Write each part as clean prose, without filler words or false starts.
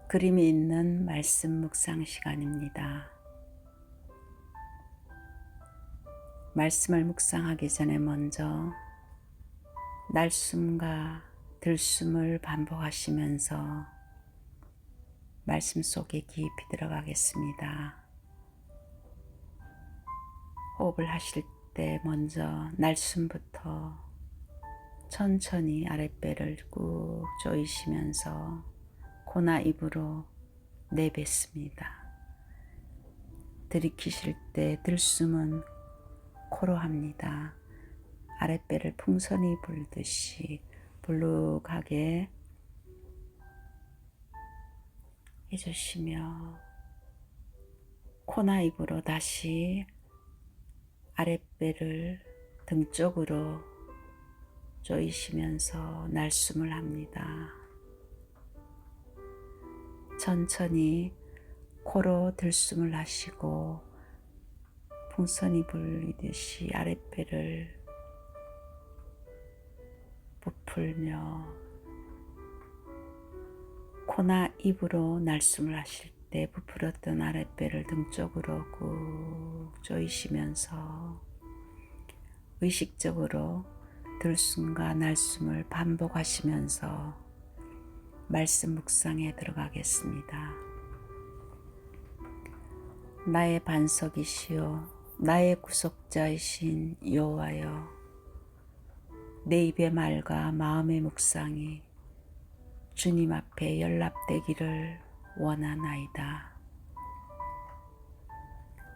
그림이 있는 말씀 묵상 시간입니다. 말씀을 묵상하기 전에 먼저 날숨과 들숨을 반복하시면서 말씀 속에 깊이 들어가겠습니다. 호흡을 하실 때 먼저 날숨부터 천천히 아랫배를 꾹 조이시면서 코나 입으로 내뱉습니다. 들이키실 때 들숨은 코로 합니다. 아랫배를 풍선이 불듯이 불룩하게 해주시며 코나 입으로 다시 아랫배를 등 쪽으로 조이시면서 날숨을 합니다. 천천히 코로 들숨을 하시고 풍선이 불리듯이 아랫배를 부풀며 코나 입으로 날숨을 하실 때 부풀었던 아랫배를 등 쪽으로 꾹 조이시면서 의식적으로 들숨과 날숨을 반복하시면서 말씀 묵상에 들어가겠습니다. 나의 반석이시요 나의 구속자이신 여호와여, 내 입의 말과 마음의 묵상이 주님 앞에 연락되기를 원하나이다.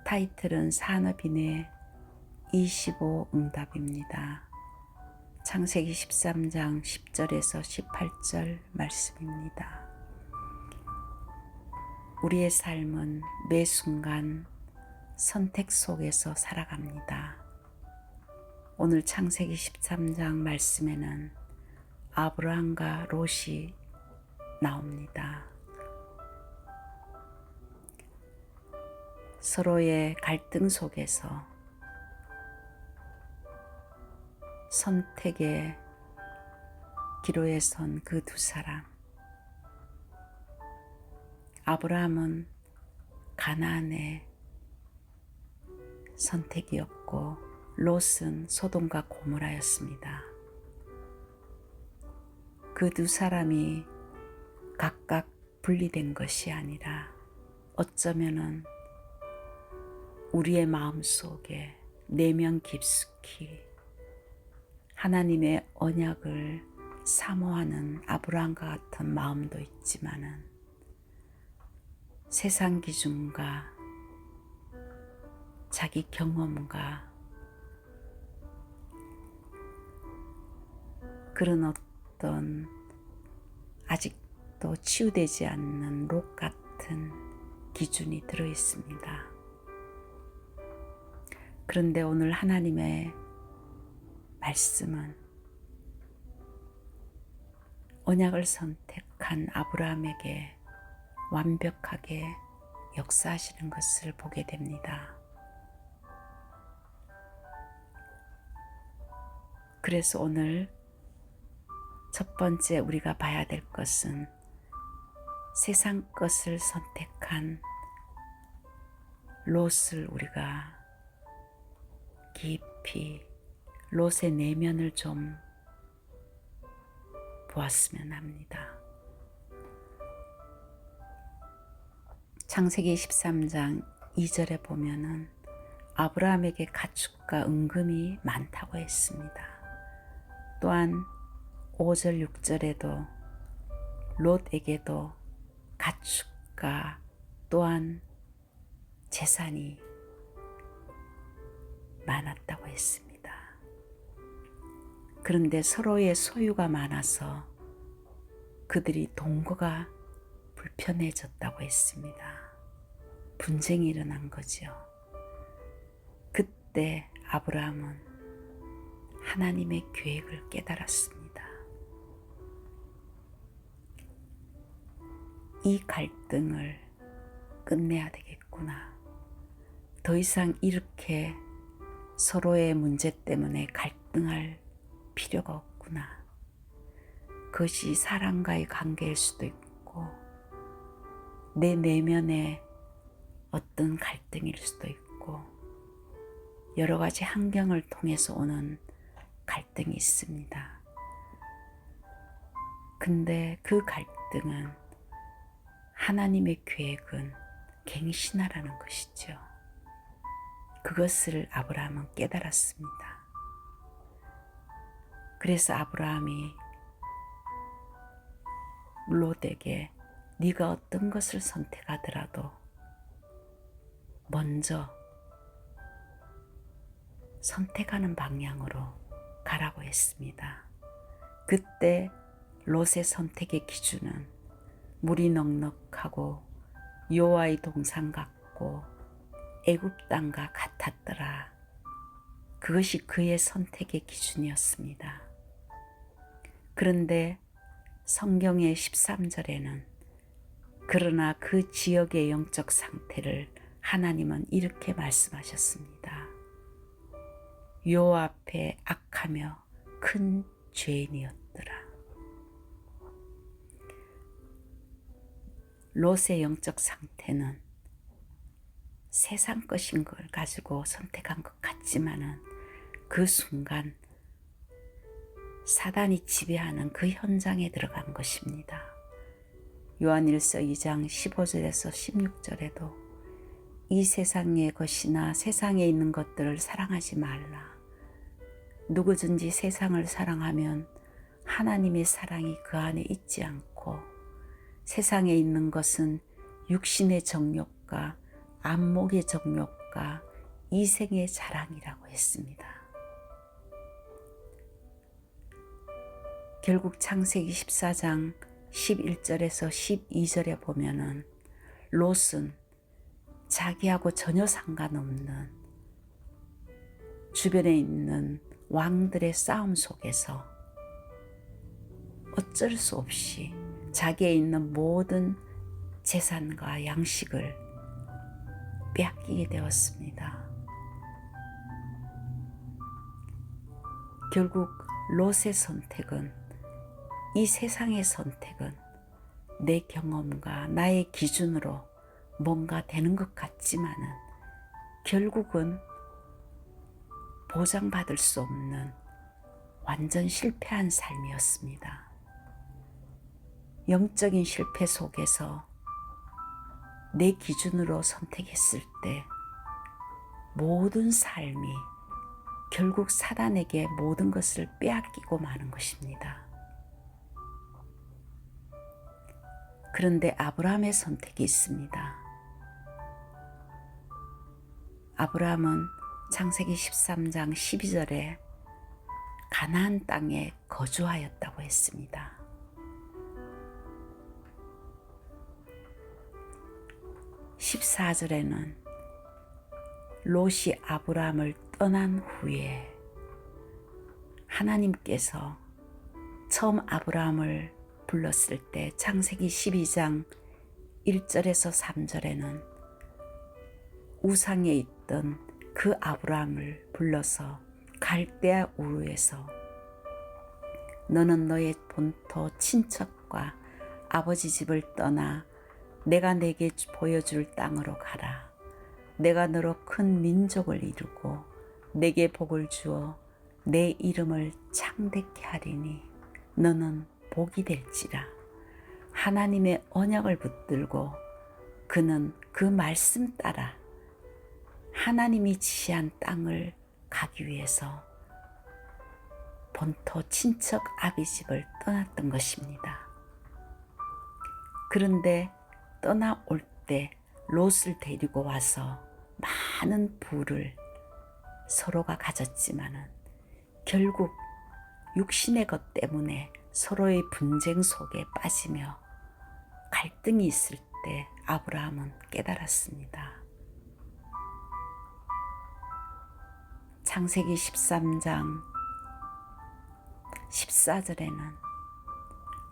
타이틀은 산업인의 25 응답입니다. 창세기 13장 10절에서 18절 말씀입니다. 우리의 삶은 매 순간 선택 속에서 살아갑니다. 오늘 창세기 13장 말씀에는 아브라함과 롯이 나옵니다. 서로의 갈등 속에서 선택의 기로에 선 그 두 사람. 아브라함은 가나안의 선택이었고 롯은 소돔과 고모라였습니다. 그 두 사람이 각각 분리된 것이 아니라 어쩌면은 우리의 마음속에 내면 깊숙이 하나님의 언약을 사모하는 아브라함과 같은 마음도 있지만은 세상 기준과 자기 경험과 그런 어떤 아직도 치유되지 않는 롯 같은 기준이 들어 있습니다. 그런데 오늘 하나님의 말씀은 언약을 선택한 아브라함에게 완벽하게 역사하시는 것을 보게 됩니다. 그래서 오늘 첫 번째 우리가 봐야 될 것은 세상 것을 선택한 롯을 우리가 깊이 롯의 내면을 좀 보았으면 합니다. 창세기 13장 2절에 보면은 아브라함에게 가축과 은금이 많다고 했습니다. 또한 5절 6절에도 롯에게도 가축과 또한 재산이 많았다고 했습니다. 그런데 서로의 소유가 많아서 그들이 동거가 불편해졌다고 했습니다. 분쟁이 일어난 거죠. 그때 아브라함은 하나님의 계획을 깨달았습니다. 이 갈등을 끝내야 되겠구나. 더 이상 이렇게 서로의 문제 때문에 갈등할 필요가 없구나. 그것이 사람과의 관계일 수도 있고 내 내면의 어떤 갈등일 수도 있고 여러 가지 환경을 통해서 오는 갈등이 있습니다. 근데 그 갈등은 하나님의 계획은 갱신하라는 것이죠. 그것을 아브라함은 깨달았습니다. 그래서 아브라함이 롯에게 네가 어떤 것을 선택하더라도 먼저 선택하는 방향으로 가라고 했습니다. 그때 롯의 선택의 기준은 물이 넉넉하고 여호와의 동산 같고 애굽 땅과 같았더라. 그것이 그의 선택의 기준이었습니다. 그런데 성경의 13절에는 그러나 그 지역의 영적 상태를 하나님은 이렇게 말씀하셨습니다. 여호와 앞에 악하며 큰 죄인이었더라. 롯의 영적 상태는 세상 것인 걸 가지고 선택한 것 같지만은 그 순간 사단이 지배하는 그 현장에 들어간 것입니다. 요한일서 2장 15절에서 16절에도 이 세상의 것이나 세상에 있는 것들을 사랑하지 말라. 누구든지 세상을 사랑하면 하나님의 사랑이 그 안에 있지 않고 세상에 있는 것은 육신의 정욕과 안목의 정욕과 이생의 자랑이라고 했습니다. 결국 창세기 14장 11절에서 12절에 보면은 롯은 자기하고 전혀 상관없는 주변에 있는 왕들의 싸움 속에서 어쩔 수 없이 자기에 있는 모든 재산과 양식을 빼앗기게 되었습니다. 결국 롯의 선택은 이 세상의 선택은 내 경험과 나의 기준으로 뭔가 되는 것 같지만은 결국은 보장받을 수 없는 완전 실패한 삶이었습니다. 영적인 실패 속에서 내 기준으로 선택했을 때 모든 삶이 결국 사단에게 모든 것을 빼앗기고 마는 것입니다. 그런데 아브라함의 선택이 있습니다. 아브라함은 창세기 13장 12절에 가나안 땅에 거주하였다고 했습니다. 14절에는 롯이 아브라함을 떠난 후에 하나님께서 처음 아브라함을 불렀을 때 창세기 12장 1절에서 3절에는 우상에 있던 그 아브라함을 불러서 갈대아 우르에서 너는 너의 본토 친척과 아버지 집을 떠나 내가 내게 보여줄 땅으로 가라. 내가 너로 큰 민족을 이루고 내게 복을 주어 내 이름을 창대케 하리니 너는 복이 될지라. 하나님의 언약을 붙들고 그는 그 말씀 따라 하나님이 지시한 땅을 가기 위해서 본토 친척 아비집을 떠났던 것입니다. 그런데 떠나올 때 롯을 데리고 와서 많은 부를 서로가 가졌지만은 결국 육신의 것 때문에 서로의 분쟁 속에 빠지며 갈등이 있을 때 아브라함은 깨달았습니다. 창세기 13장 14절에는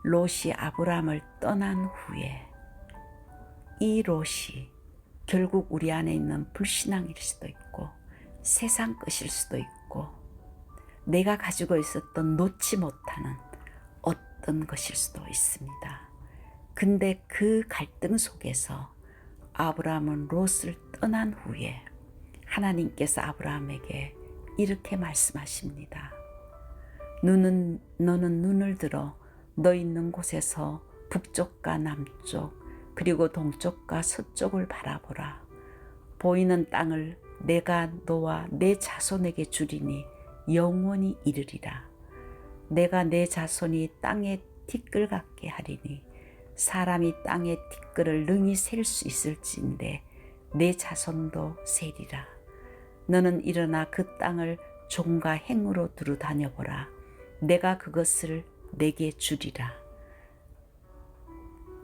롯이 아브라함을 떠난 후에 이 롯이 결국 우리 안에 있는 불신앙일 수도 있고 세상 것일 수도 있고 내가 가지고 있었던 놓지 못하는 어떤 것일 수도 있습니다. 근데 그 갈등 속에서 아브라함은 롯을 떠난 후에 하나님께서 아브라함에게 이렇게 말씀하십니다. 너는 눈을 들어 너 있는 곳에서 북쪽과 남쪽 그리고 동쪽과 서쪽을 바라보라. 보이는 땅을 내가 너와 내 자손에게 주리니 영원히 이르리라. 내가 내 자손이 땅의 티끌 같게 하리니 사람이 땅의 티끌을 능히 셀 수 있을진데 내 자손도 세리라. 너는 일어나 그 땅을 종과 행으로 두루 다녀보라. 내가 그것을 내게 주리라.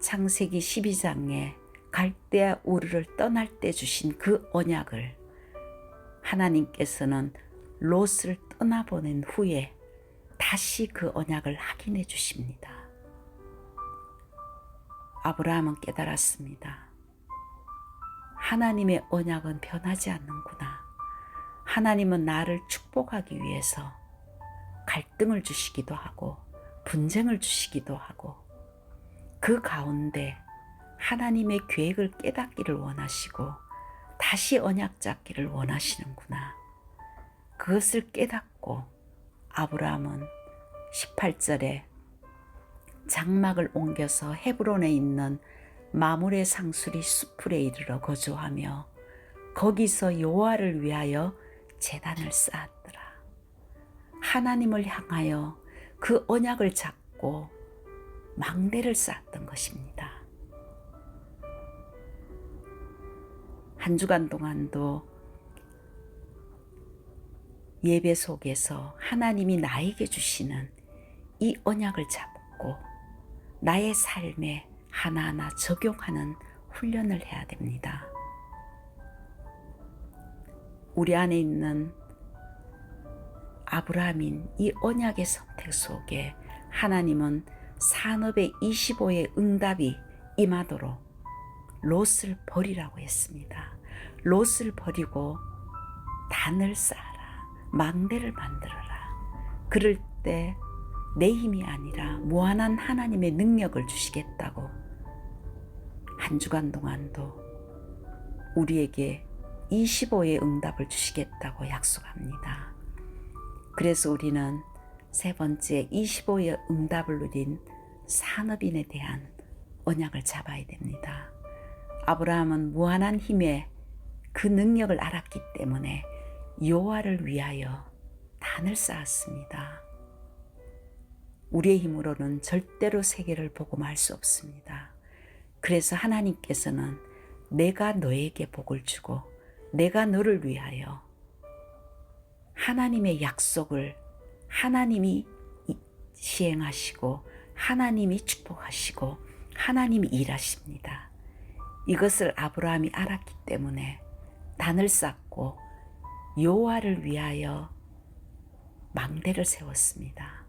창세기 12장에 갈대아 우르를 떠날 때 주신 그 언약을 하나님께서는 롯을 떠나보낸 후에 다시 그 언약을 확인해 주십니다. 아브라함은 깨달았습니다. 하나님의 언약은 변하지 않는구나. 하나님은 나를 축복하기 위해서 갈등을 주시기도 하고 분쟁을 주시기도 하고 그 가운데 하나님의 계획을 깨닫기를 원하시고 다시 언약 잡기를 원하시는구나. 그것을 깨닫고 아브라함은 18절에 장막을 옮겨서 헤브론에 있는 마므레 상수리 수풀에 이르러 거주하며 거기서 여호와를 위하여 제단을 쌓았더라. 하나님을 향하여 그 언약을 잡고 망대를 쌓았던 것입니다. 한 주간 동안도 예배 속에서 하나님이 나에게 주시는 이 언약을 잡고 나의 삶에 하나하나 적용하는 훈련을 해야 됩니다. 우리 안에 있는 아브라함인 이 언약의 선택 속에 하나님은 산업의 25의 응답이 임하도록 롯을 버리라고 했습니다. 롯을 버리고 단을 쌓아라. 망대를 만들어라. 그럴 때 내 힘이 아니라 무한한 하나님의 능력을 주시겠다고 한 주간 동안도 우리에게 25의 응답을 주시겠다고 약속합니다. 그래서 우리는 세 번째 25의 응답을 누린 산업인에 대한 언약을 잡아야 됩니다. 아브라함은 무한한 힘의 그 능력을 알았기 때문에 여호와를 위하여 단을 쌓았습니다. 우리의 힘으로는 절대로 세계를 보고 말 수 없습니다. 그래서 하나님께서는 내가 너에게 복을 주고 내가 너를 위하여 하나님의 약속을 하나님이 시행하시고 하나님이 축복하시고 하나님이 일하십니다. 이것을 아브라함이 알았기 때문에 단을 쌓고 여호와를 위하여 망대를 세웠습니다.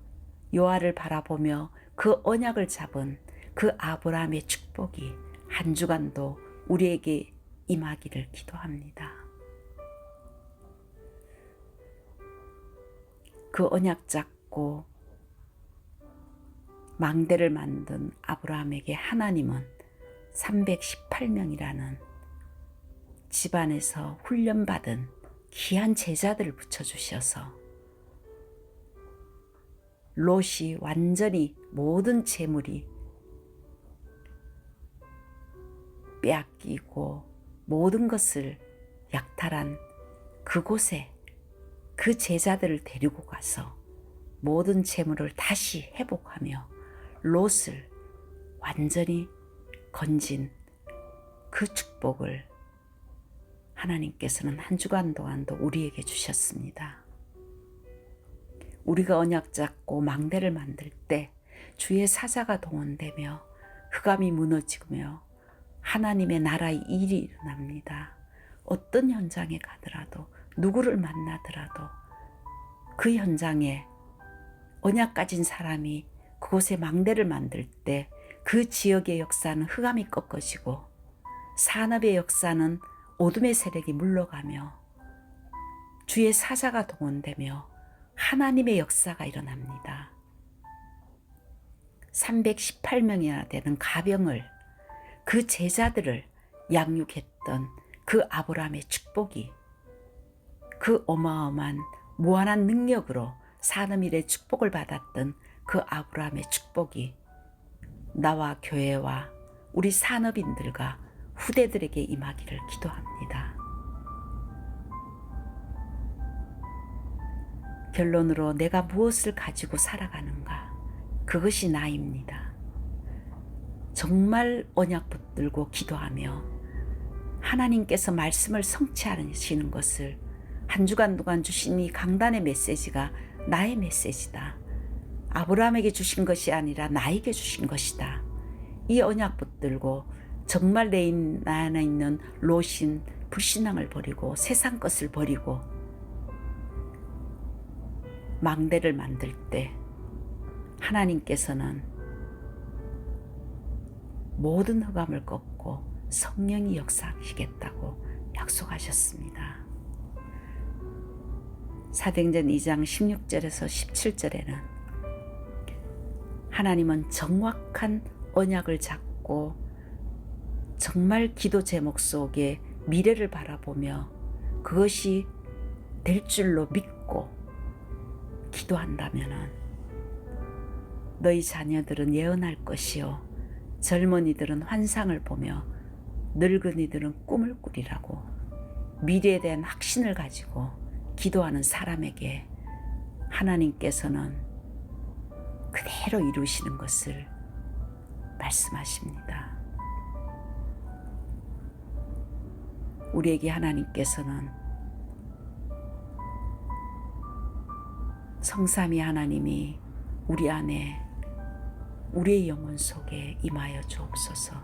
여호와를 바라보며 그 언약을 잡은 그 아브라함의 축복이 한 주간도 우리에게 임하기를 기도합니다. 그 언약 잡고 망대를 만든 아브라함에게 하나님은 318명이라는 집안에서 훈련받은 귀한 제자들을 붙여주셔서 롯이 완전히 모든 재물이 빼앗기고 모든 것을 약탈한 그곳에 그 제자들을 데리고 가서 모든 재물을 다시 회복하며 롯을 완전히 건진 그 축복을 하나님께서는 한 주간 동안도 우리에게 주셨습니다. 우리가 언약 잡고 망대를 만들 때 주의 사자가 동원되며 흑암이 무너지며 하나님의 나라의 일이 일어납니다. 어떤 현장에 가더라도 누구를 만나더라도 그 현장에 언약 가진 사람이 그곳에 망대를 만들 때 그 지역의 역사는 흑암이 꺾어지고 산업의 역사는 어둠의 세력이 물러가며 주의 사자가 동원되며 하나님의 역사가 일어납니다. 318명이나 되는 가병을, 그 제자들을 양육했던 그 아브라함의 축복이, 그 어마어마한 무한한 능력으로 산업일의 축복을 받았던 그 아브라함의 축복이 나와 교회와 우리 산업인들과 후대들에게 임하기를 기도합니다. 결론으로 내가 무엇을 가지고 살아가는가? 그것이 나입니다. 정말 언약 붙들고 기도하며 하나님께서 말씀을 성취하시는 것을, 한 주간 동안 주신 이 강단의 메시지가 나의 메시지다. 아브라함에게 주신 것이 아니라 나에게 주신 것이다. 이 언약 붙들고 정말 내 안에 있는 로신, 불신앙을 버리고 세상 것을 버리고 망대를 만들 때 하나님께서는 모든 흑암을 꺾고 성령이 역사하시겠다고 약속하셨습니다. 사도행전 2장 16절에서 17절에는 하나님은 정확한 언약을 잡고 정말 기도 제목 속에 미래를 바라보며 그것이 될 줄로 믿고 기도한다면 너희 자녀들은 예언할 것이요 젊은이들은 환상을 보며 늙은이들은 꿈을 꾸리라고 미래에 대한 확신을 가지고 기도하는 사람에게 하나님께서는 그대로 이루시는 것을 말씀하십니다. 우리에게 하나님께서는 성삼위 하나님이 우리 안에 우리의 영혼 속에 임하여 주옵소서.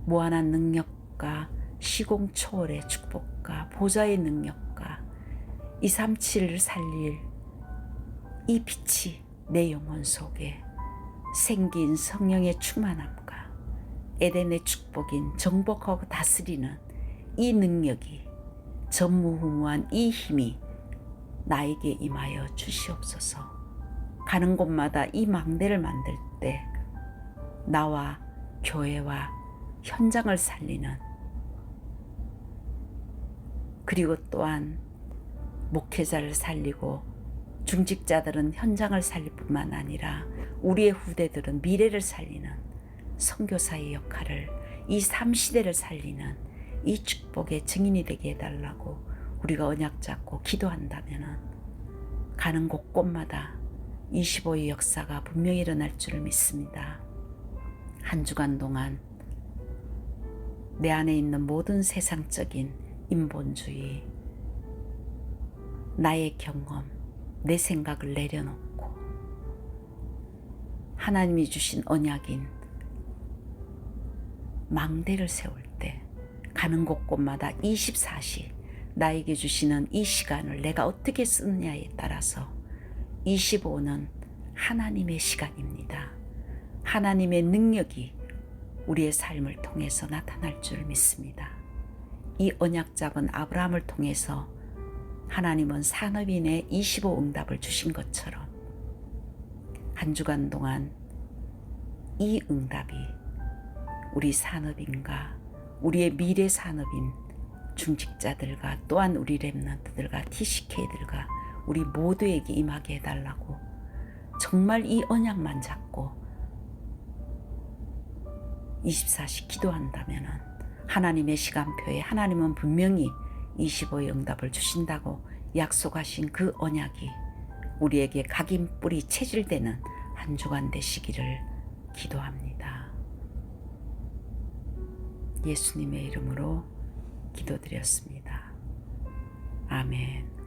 무한한 능력과 시공 초월의 축복과 보좌의 능력과 237을 살릴 이 빛이 내 영혼 속에 생긴 성령의 충만함과 에덴의 축복인 정복하고 다스리는 이 능력이, 전무후무한 이 힘이 나에게 임하여 주시옵소서. 가는 곳마다 이 망대를 만들 때 나와 교회와 현장을 살리는, 그리고 또한 목회자를 살리고 중직자들은 현장을 살릴 뿐만 아니라 우리의 후대들은 미래를 살리는 선교사의 역할을, 이 3시대를 살리는 이 축복의 증인이 되게 해달라고 우리가 언약 잡고 기도한다면 가는 곳곳마다 25의 역사가 분명히 일어날 줄을 믿습니다. 한 주간 동안 내 안에 있는 모든 세상적인 인본주의, 나의 경험, 내 생각을 내려놓고 하나님이 주신 언약인 망대를 세울 때 가는 곳곳마다 24시 나에게 주시는 이 시간을 내가 어떻게 쓰느냐에 따라서 25는 하나님의 시간입니다. 하나님의 능력이 우리의 삶을 통해서 나타날 줄 믿습니다. 이 언약 잡은 아브라함을 통해서 하나님은 산업인의 25 응답을 주신 것처럼 한 주간 동안 이 응답이 우리 산업인과 우리의 미래 산업인 중직자들과 또한 우리 랩런트들과 TCK들과 우리 모두에게 임하게 해달라고 정말 이 언약만 잡고 24시 기도한다면 하나님의 시간표에 하나님은 분명히 25의 응답을 주신다고 약속하신 그 언약이 우리에게 각인뿌리 체질되는 한 주간 되시기를 기도합니다. 예수님의 이름으로 기도드렸습니다. 아멘.